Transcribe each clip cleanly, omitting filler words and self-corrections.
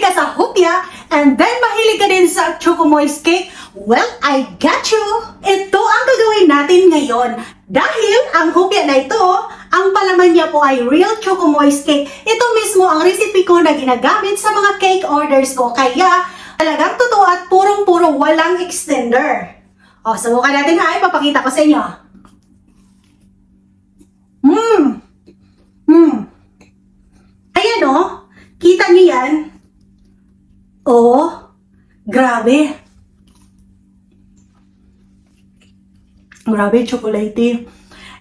mahilig ka sa hopya and then mahilig ka din sa Choco Moist Cake, well, I got you! Ito ang gagawin natin ngayon. Dahil ang hopya na ito, ang palaman niya po ay real Choco Moist Cake. Ito mismo ang recipe ko na ginagamit sa mga cake orders ko. Kaya talagang totoo at purong-puro walang extender. O, subukan natin ha. Ipapakita ko sa inyo. Ayan o. Kita niyo yan? Oh, grabe. Grabe, chocolatey.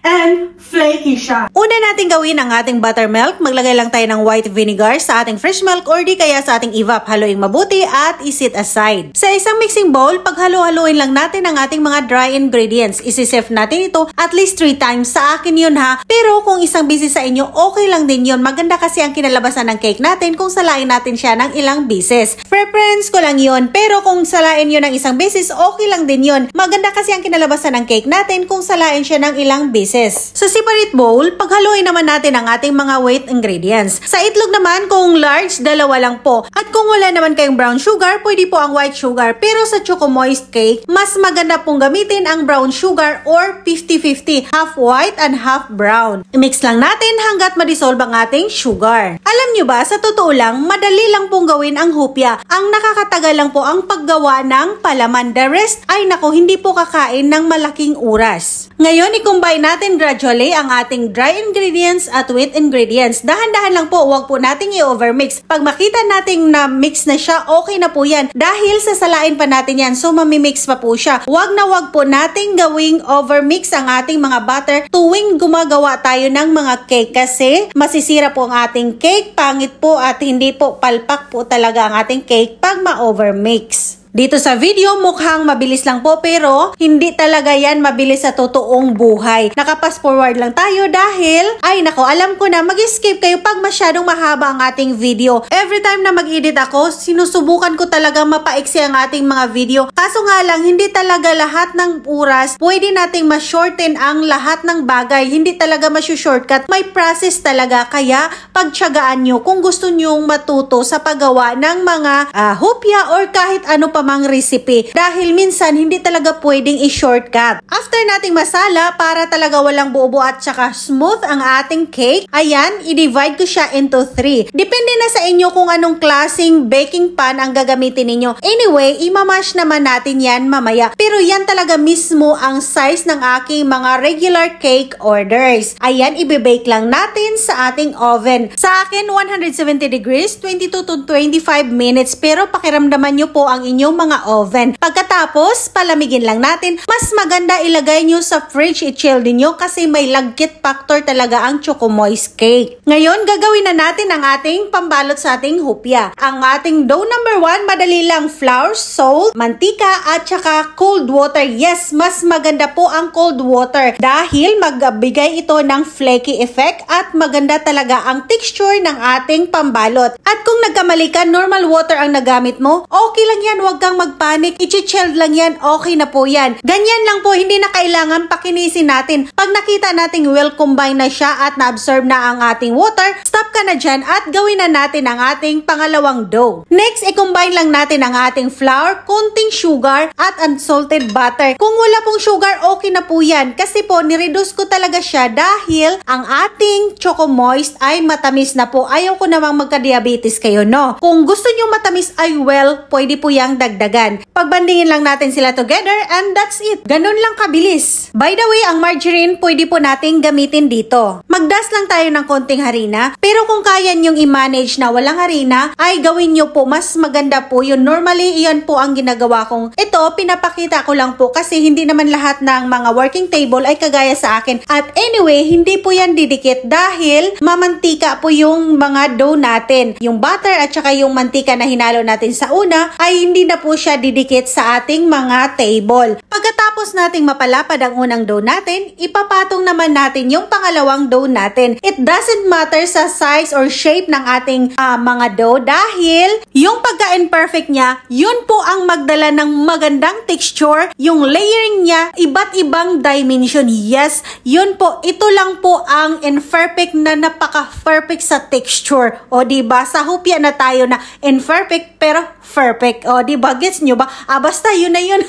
And flaky siya. Una natin gawin ang ating buttermilk. Maglagay lang tayo ng white vinegar sa ating fresh milk or di kaya sa ating evap. Haluin mabuti at isit aside. Sa isang mixing bowl, paghalo-haluin lang natin ang ating mga dry ingredients. Isisef natin ito at least 3 times. Sa akin yun ha. Pero kung isang bisis sa inyo, okay lang din yun. Maganda kasi ang kinalabasan ng cake natin kung salain natin siya ng ilang bisis. Preference ko lang yun. Pero kung salain yun ng isang bisis, okay lang din yun. Maganda kasi ang kinalabasan ng cake natin kung salain siya ng ilang bisis. Sa separate bowl, paghaluin naman natin ang ating mga wet ingredients. Sa itlog naman, kung large, 2 lang po. At kung wala naman kayong brown sugar, pwede po ang white sugar. Pero sa Choco Moist Cake, mas maganda pong gamitin ang brown sugar or 50-50. Half white and half brown. I-mix lang natin hanggat ma-dissolve ang ating sugar. Alam nyo ba, sa totoo lang, madali lang pong gawin ang hopya. Ang nakakatagal lang po ang paggawa ng palaman. The rest, ay nako, hindi po kakain ng malaking oras. Ngayon, i-combine natin gradually ang ating dry ingredients at wet ingredients. Dahan-dahan lang po, huwag po nating i-overmix. Pag makita nating na mix na siya, okay na po yan. Dahil sasalain pa natin yan, so mamimix pa po siya. Huwag na huwag po nating gawing overmix ang ating mga butter tuwing gumagawa tayo ng mga cake kasi masisira po ang ating cake, pangit po at hindi po palpak po talaga ang ating cake pag ma-overmix. Dito sa video, mukhang mabilis lang po pero hindi talaga yan mabilis sa totoong buhay. Nakapass forward lang tayo dahil, ay nako, alam ko na mag-skip kayo pag masyadong mahaba ang ating video. Every time na mag-edit ako, sinusubukan ko talaga mapaiksi ang ating mga video. Kaso nga lang, hindi talaga lahat ng oras pwede nating ma-shorten ang lahat ng bagay. Hindi talaga ma-shortcut. May process talaga. Kaya pagtiyagaan nyo kung gusto nyong matuto sa paggawa ng mga hopya or kahit ano pa mang recipe. Dahil minsan, hindi talaga pwedeng i-shortcut. After nating masala, para talaga walang buo-buo at saka smooth ang ating cake, ayan, i-divide ko siya into 3. Depende na sa inyo kung anong klaseng baking pan ang gagamitin ninyo. Anyway, imamash naman natin yan mamaya. Pero yan talaga mismo ang size ng aking mga regular cake orders. Ayan, i-bake lang natin sa ating oven. Sa akin, 170 degrees, 22 to 25 minutes. Pero pakiramdaman nyo po ang inyong mga oven. Pagkatapos, palamigin lang natin. Mas maganda ilagay nyo sa fridge, i-chill din nyo kasi may lagkit factor talaga ang Choco Moist Cake. Ngayon, gagawin na natin ang ating pambalot sa ating hopya. Ang ating dough number 1, madali lang, flour, salt, mantika, at saka cold water. Yes, mas maganda po ang cold water dahil magbigay ito ng flaky effect at maganda talaga ang texture ng ating pambalot. At kung nagkamali ka, normal water ang nagamit mo, okay lang yan, huwag kang magpanik, i-chill lang yan, okay na po yan. Ganyan lang po, hindi na kailangan pakinisin natin. Pag nakita nating well combine na siya at na-absorb na ang ating water, stop ka na dyan at gawin na natin ang ating pangalawang dough. Next, i-combine lang natin ang ating flour, konting sugar at unsalted butter. Kung wala pong sugar, okay na po yan. Kasi po, nireduce ko talaga siya dahil ang ating Choco Moist ay matamis na po. Ayaw ko namang magka-diabetes kayo, no? Kung gusto nyo matamis ay well, pwede po yang dagdagan. Pagbandingin lang natin sila together and that's it. Ganun lang kabilis. By the way, ang margarine pwede po nating gamitin dito. Magdas lang tayo ng konting harina. Pero kung kaya nyong i-manage na walang harina, ay gawin nyo po. Mas maganda po yun. Normally, iyan po ang ginagawa kong. Ito, pinapakita ko lang po kasi hindi naman lahat ng mga working table ay kagaya sa akin. At anyway, hindi po yan didikit dahil mamantika po yung mga dough natin. Yung butter at saka yung mantika na hinalo natin sa una ay hindi na po siya didikit sa ating mga table. Pagkatapos nating mapalapad ang unang dough natin, ipapatong naman natin yung pangalawang dough natin. It doesn't matter sa size or shape ng ating mga dough dahil yung pagka-imperfect niya, yun po ang magdala ng magandang texture. Yung layering niya, iba't ibang dimension. Yes, yun po. Ito lang po ang imperfect na napaka-perfect sa texture. O diba, sa hopya na tayo na imperfect pero perfect. O diba, gets nyo ba? Basta yun na yun.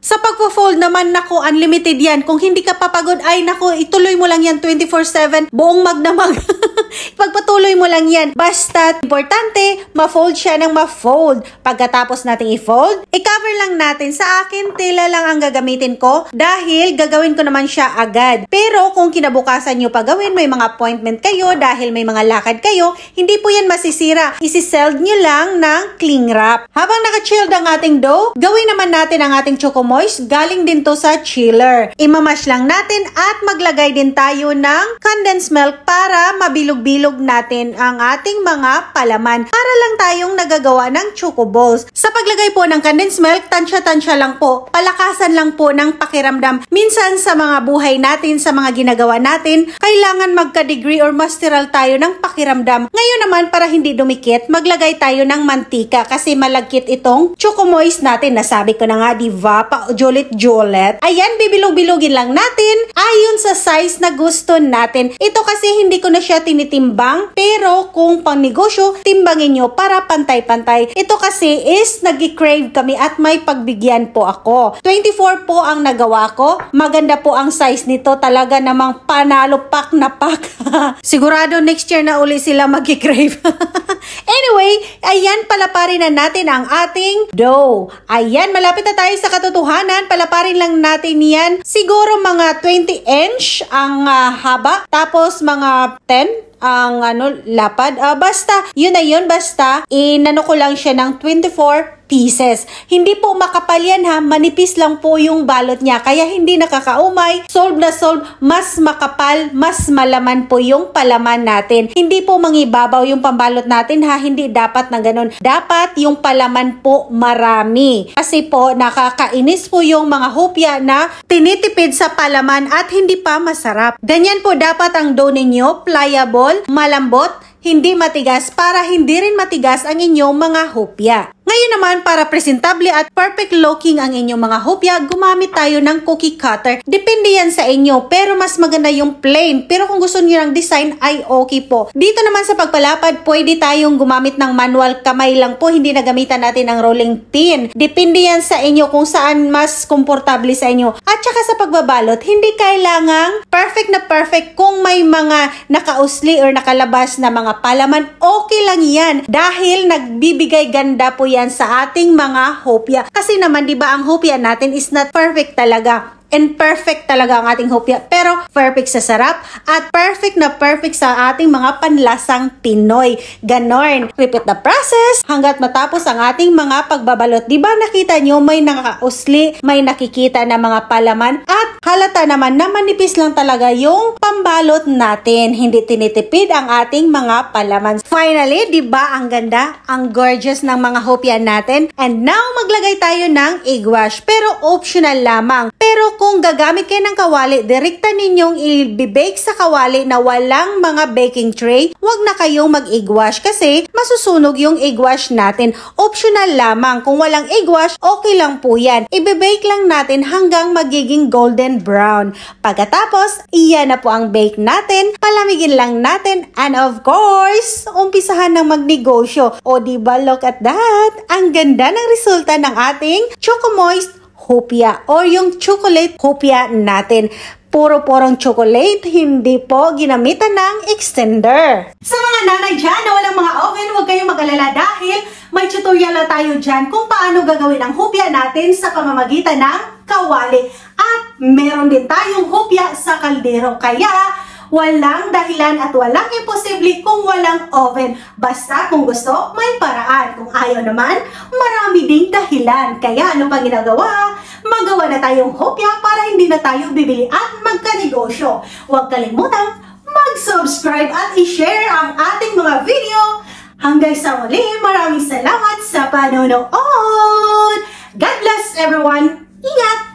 Sa pagpo-fold naman, naku, unlimited yan. Kung hindi ka papagod, ay naku, ituloy mo lang yan 24/7, buong magdamag. Pagpatuloy mo lang yan. Basta, importante, ma-fold siya ng ma-fold. Pagkatapos nating i-fold, i-cover lang natin. Sa akin, tela lang ang gagamitin ko dahil gagawin ko naman siya agad. Pero kung kinabukasan nyo pa gawin, may mga appointment kayo dahil may mga lakad kayo, hindi po yan masisira. Isi-seld nyo lang ng cling wrap. Habang naka-chilled ang ating dough, gawin naman natin ang ating Choco Moist. Galing din to sa chiller. Imamash lang natin at maglagay din tayo ng condensed milk para mabilog-bilog natin ang ating mga palaman. Para lang tayong nagagawa ng choco balls. Sa paglagay po ng condensed milk, tansya-tansya lang po. Palakasan lang po ng pakiramdam. Minsan sa mga buhay natin, sa mga ginagawa natin, kailangan magka-degree or masteral tayo ng pakiramdam. Ngayon naman, para hindi dumikit, maglagay tayo ng mantika kasi malagkit itong Choco Moist natin. Nasabi ko na nga, diba? Jolet. Ayan, bibilog-bilogin lang natin ayon sa size na gusto natin. Ito kasi hindi ko na siya tinitimbang, pero kung pang negosyo, timbangin nyo para pantay-pantay. Ito kasi is nag-crave kami at may pagbigyan po ako. 24 po ang nagawa ko. Maganda po ang size nito. Talaga namang panalo pack na pack. Sigurado next year na uli sila mag-crave. Anyway, ayan, palaparin na natin ang ating dough. Ayan, malapit na tayo sa katotohanan. Palaparin lang natin yan. Siguro mga 20 inch ang haba. Tapos mga 10 ang lapad. Basta, yun na yun. Basta, inano ko lang siya ng 24 pieces. Hindi po makapal yan ha. Manipis lang po yung balot niya. Kaya hindi nakakaumay. Solve na solve. Mas makapal, mas malaman po yung palaman natin. Hindi po mangibabaw yung pambalot natin ha. Hindi dapat na ganun. Dapat yung palaman po marami. Kasi po nakakainis po yung mga hopya na tinitipid sa palaman at hindi pa masarap. Ganyan po dapat ang dough ninyo. Pliable, malambot, hindi matigas para hindi rin matigas ang inyong mga hopya. Ngayon naman, para presentable at perfect looking ang inyong mga hopya, gumamit tayo ng cookie cutter. Depende yan sa inyo, pero mas maganda yung plain. Pero kung gusto niyo ng design, ay okay po. Dito naman sa pagpalapad, pwede tayong gumamit ng manual, kamay lang po, hindi na gamitan natin ng rolling pin. Depende yan sa inyo kung saan mas komportable sa inyo. At saka sa pagbabalot, hindi kailangang perfect na perfect. Kung may mga nakausli or nakalabas na mga palaman, okay lang yan. Dahil nagbibigay ganda po yan sa ating mga hopya. Kasi naman, di ba, ang hopya natin is not perfect talaga. And perfect talaga ang ating hopya. Pero perfect sa sarap at perfect na perfect sa ating mga panlasang Pinoy. Ganon. Repeat the process hanggat matapos ang ating mga pagbabalot. Diba nakita nyo may nakausli, may nakikita na mga palaman at halata naman na manipis lang talaga yung pambalot natin. Hindi tinitipid ang ating mga palaman. Finally, diba ang ganda, ang gorgeous ng mga hopya natin. And now, maglagay tayo ng egg wash. Pero optional lamang. Pero kung gagamit kayo ng kawali, direkta ninyong i-bake sa kawali na walang mga baking tray, wag na kayong mag-egg wash kasi masusunog yung egg wash natin. Optional lamang. Kung walang egg wash, okay lang po yan. I-bake lang natin hanggang magiging golden brown. Pagkatapos, iyan na po ang bake natin. Palamigin lang natin and of course, umpisahan ng magnegosyo. O diba, look at that. Ang ganda ng resulta ng ating Choco Moist hopya or yung chocolate hopya natin. Puro-porong chocolate, hindi po ginamitan ng extender. Sa mga nanay dyan na walang mga oven, huwag kayong mag-alala dahil may tutorial na tayo dyan kung paano gagawin ang hopya natin sa pamamagitan ng kawali. At meron din tayong hopya sa kaldero. Kaya walang dahilan at walang imposible kung walang oven. Basta kung gusto, may paraan. Kung ayaw naman, marami ding dahilan. Kaya ano pang ginagawa? Magawa na tayong hopya para hindi na tayo bibili at magkanegosyo. Huwag kalimutang mag-subscribe at i-share ang ating mga video. Hanggang sa muli, maraming salamat sa panonood. God bless everyone. Ingat!